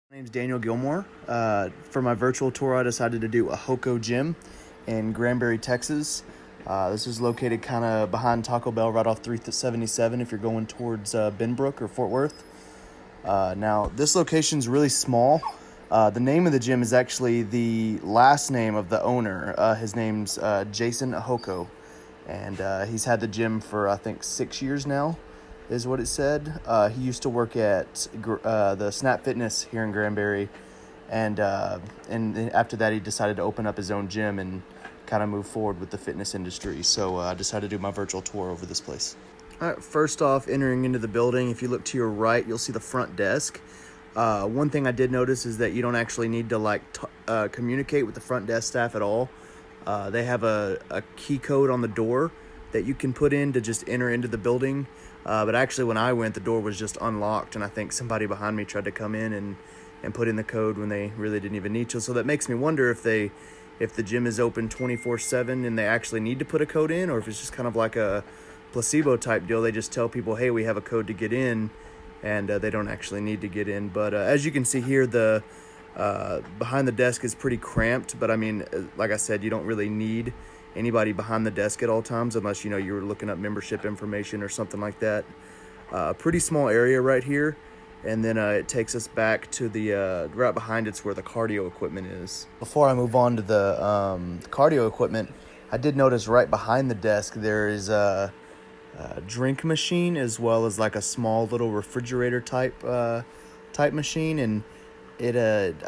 My name's Daniel Gilmore. For my virtual tour, I decided to do Ahoco Gym in Granbury, Texas. This is located kind of behind Taco Bell, right off 377 if you're going towards Benbrook or Fort Worth. Now, this location's really small. The name of the gym is actually the last name of the owner. His name's Jason Ahoco, and he's had the gym for, I think, 6 years now, is what it said. He used to work at the Snap Fitness here in Granbury, and after that he decided to open up his own gym and kind of move forward with the fitness industry. So I decided to do my virtual tour over this place. All right, first off, entering into the building, if you look to your right, you'll see the front desk. One thing I did notice is that you don't actually need to communicate with the front desk staff at all. They have a key code on the door that you can put in to just enter into the building. But actually, when I went, the door was just unlocked, and I think somebody behind me tried to come in and put in the code when they really didn't even need to. So that makes me wonder if the gym is open 24/7 and they actually need to put a code in, or if it's just kind of like a placebo type deal. They just tell people, hey, we have a code to get in, and they don't actually need to get in. But as you can see here, the behind the desk is pretty cramped. But I mean, like I said, you don't really need anybody behind the desk at all times unless you're looking up membership information or something like that. Pretty small area right here, and then it takes us back to the right behind it's where the cardio equipment is. Before I move on to the cardio equipment, I did notice right behind the desk there is a drink machine, as well as like a small little refrigerator type machine, and it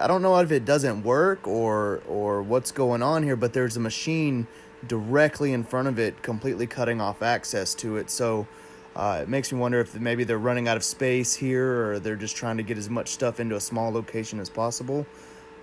I don't know if it doesn't work or what's going on here, but there's a machine directly in front of it, completely cutting off access to it. So it makes me wonder if maybe they're running out of space here, or they're just trying to get as much stuff into a small location as possible.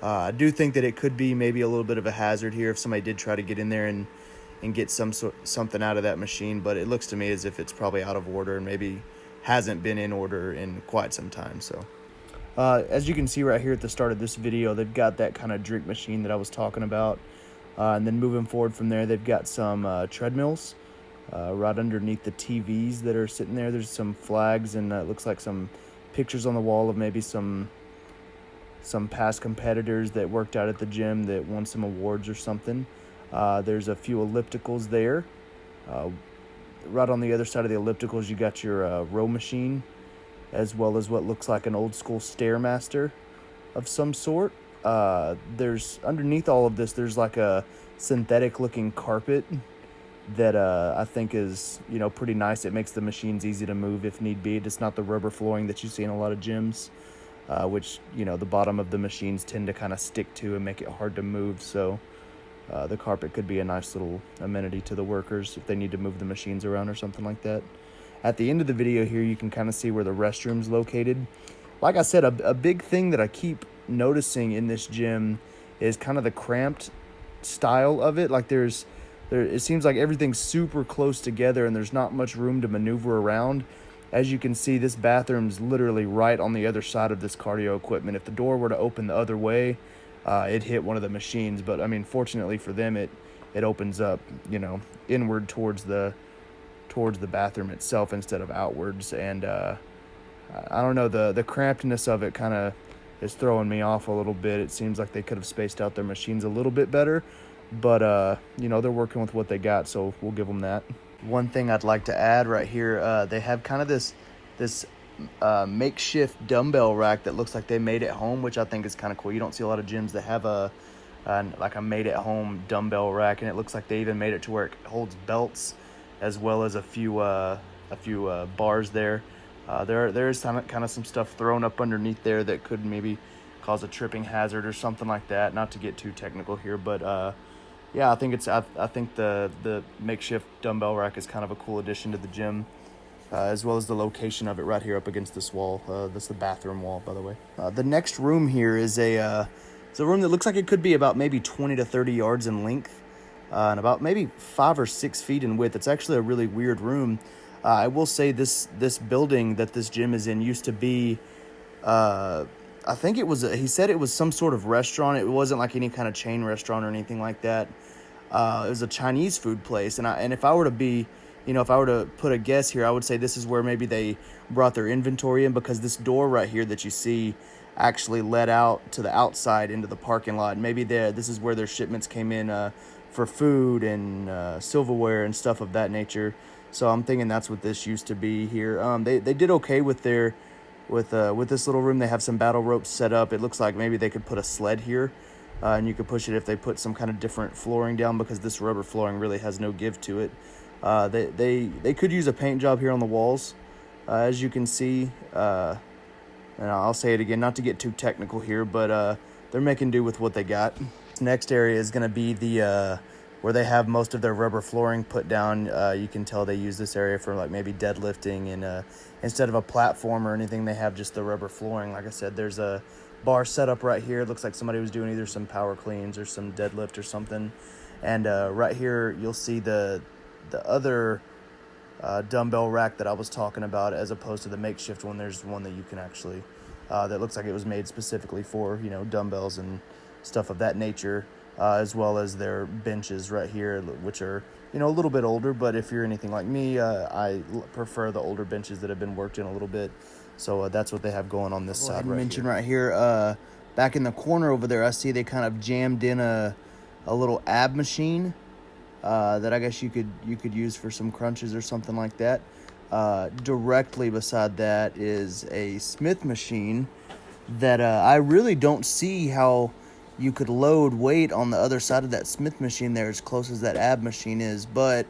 I do think that it could be maybe a little bit of a hazard here if somebody did try to get in there and get something out of that machine, but it looks to me as if it's probably out of order and maybe hasn't been in order in quite some time. So as you can see right here at the start of this video, they've got that kind of drink machine that I was talking about. And then moving forward from there, they've got some treadmills right underneath the TVs that are sitting there. There's some flags, and it looks like some pictures on the wall of maybe some past competitors that worked out at the gym that won some awards or something. There's a few ellipticals there. Right on the other side of the ellipticals, you got your row machine, as well as what looks like an old school Stairmaster of some sort. There's underneath all of this, there's like a synthetic looking carpet that I think is pretty nice. It makes the machines easy to move if need be. It's not the rubber flooring that you see in a lot of gyms, which the bottom of the machines tend to kind of stick to and make it hard to move. So the carpet could be a nice little amenity to the workers if they need to move the machines around or something like that. At the end of the video here, you can kind of see where the restroom's located. Like I said, a big thing that I keep noticing in this gym is kind of the cramped style of it. Like it seems like everything's super close together and there's not much room to maneuver around. As you can see, this bathroom's literally right on the other side of this cardio equipment. If the door were to open the other way, it'd hit one of the machines. But I mean, fortunately for them, it opens up inward towards the bathroom itself instead of outwards. And I don't know, the crampedness of it kind of is throwing me off a little bit. It seems like they could have spaced out their machines a little bit better, but they're working with what they got, so we'll give them that. One thing I'd like to add right here, they have kind of this makeshift dumbbell rack that looks like they made at home, which I think is kind of cool. You don't see a lot of gyms that have a made at home dumbbell rack, and it looks like they even made it to where it holds belts as well as a few bars there. There is kind of some stuff thrown up underneath there that could maybe cause a tripping hazard or something like that. Not to get too technical here, but yeah, I think the makeshift dumbbell rack is kind of a cool addition to the gym, as well as the location of it right here up against this wall. That's the bathroom wall, by the way. The next room here is it's a room that looks like it could be about maybe 20 to 30 yards in length, and about maybe 5 or 6 feet in width. It's actually a really weird room. I will say this building that this gym is in used to be, I think it was, he said it was some sort of restaurant. It wasn't like any kind of chain restaurant or anything like that. It was a Chinese food place. And if I were to be if I were to put a guess here, I would say this is where maybe they brought their inventory in, because this door right here that you see actually led out to the outside into the parking lot. Maybe this is where their shipments came in for food and silverware and stuff of that nature. So I'm thinking that's what this used to be here. They did okay with their with this little room. They have some battle ropes set up. It looks like maybe they could put a sled here, and you could push it if they put some kind of different flooring down, because this rubber flooring really has no give to it. They could use a paint job here on the walls, as you can see. And I'll say it again, not to get too technical here, but they're making do with what they got. Next area is going to be the where they have most of their rubber flooring put down. You can tell they use this area for like maybe deadlifting, and instead of a platform or anything, they have just the rubber flooring. Like I said, there's a bar set up right here. It looks like somebody was doing either some power cleans or some deadlift or something. And right here, you'll see the other dumbbell rack that I was talking about, as opposed to the makeshift one. There's one that you can actually, that looks like it was made specifically for, dumbbells and stuff of that nature, as well as their benches right here, which are, a little bit older. But if you're anything like me, I prefer the older benches that have been worked in a little bit. So that's what they have going on this side right here. Right here, back in the corner over there, I see they kind of jammed in a little ab machine. That I guess you could use for some crunches or something like that. Directly beside that is a Smith machine that I really don't see how you could load weight on the other side of that Smith machine there, as close as that ab machine is. But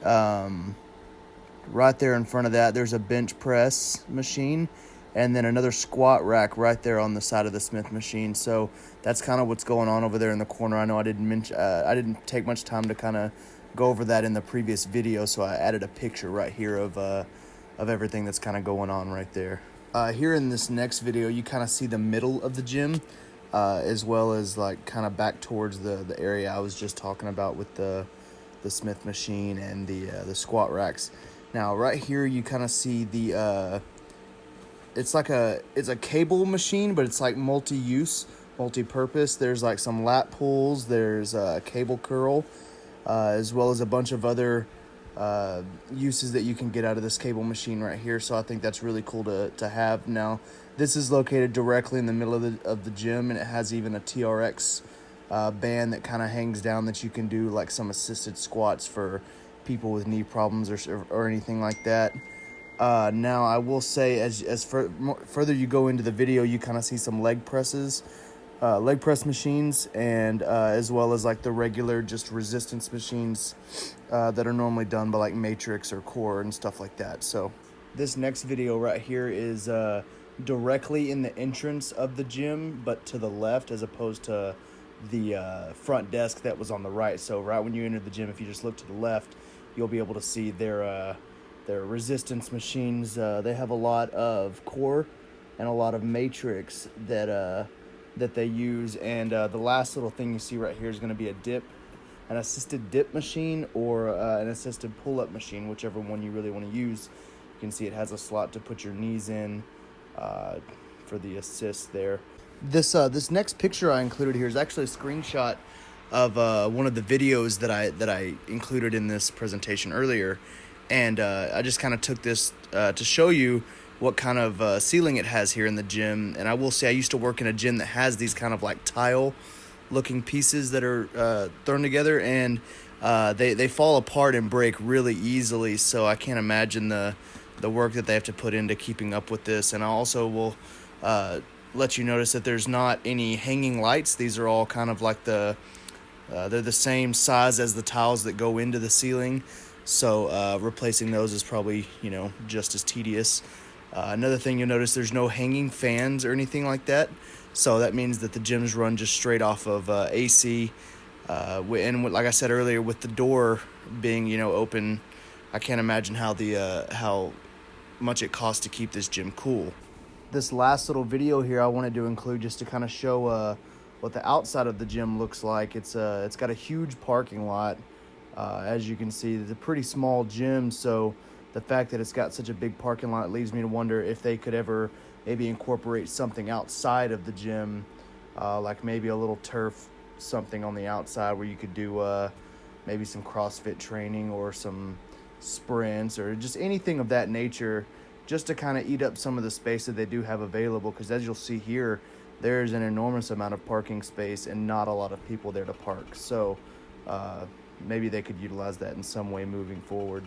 right there in front of that, there's a bench press machine, and then another squat rack right there on the side of the Smith machine. So that's kind of what's going on over there in the corner. I know I didn't take much time to kind of go over that in the previous video, so I added a picture right here of everything that's kind of going on right there. Here in this next video, you kind of see the middle of the gym, as well as like kind of back towards the area I was just talking about with the Smith machine and the squat racks. Now right here, you kind of see the it's a cable machine, but it's like multi-use, multi-purpose. There's like some lat pulls, there's a cable curl, as well as a bunch of other uses that you can get out of this cable machine right here. So I think that's really cool to have. Now this is located directly in the middle of the gym, and it has even a TRX band that kind of hangs down that you can do like some assisted squats for people with knee problems or anything like that. Now I will say, as further you go into the video, you kind of see some leg press machines, and as well as like the regular just resistance machines that are normally done by like Matrix or Core and stuff like that. So this next video right here is directly in the entrance of the gym, but to the left, as opposed to the front desk that was on the right. So right when you enter the gym, if you just look to the left, you'll be able to see their resistance machines. They have a lot of Core and a lot of Matrix that they use. And the last little thing you see right here is going to be an assisted dip machine, or an assisted pull-up machine, whichever one you really want to use. You can see it has a slot to put your knees in for the assist there. This next picture I included here is actually a screenshot of one of the videos that I included in this presentation earlier. And I just kind of took this to show you what kind of ceiling it has here in the gym. And I will say, I used to work in a gym that has these kind of like tile looking pieces that are thrown together, and they fall apart and break really easily. So I can't imagine the work that they have to put into keeping up with this. And I also will let you notice that there's not any hanging lights. These are all kind of like they're the same size as the tiles that go into the ceiling. So replacing those is probably, just as tedious. Another thing you'll notice, there's no hanging fans or anything like that. So that means that the gyms run just straight off of AC. And like I said earlier, with the door being, open, I can't imagine how much it costs to keep this gym cool. This last little video here I wanted to include just to kind of show what the outside of the gym looks like. It's got a huge parking lot. As you can see, it's a pretty small gym, so the fact that it's got such a big parking lot leads me to wonder if they could ever maybe incorporate something outside of the gym, like maybe a little turf, something on the outside where you could do maybe some CrossFit training or some sprints or just anything of that nature, just to kind of eat up some of the space that they do have available. Because as you'll see here, there's an enormous amount of parking space and not a lot of people there to park. So maybe they could utilize that in some way moving forward.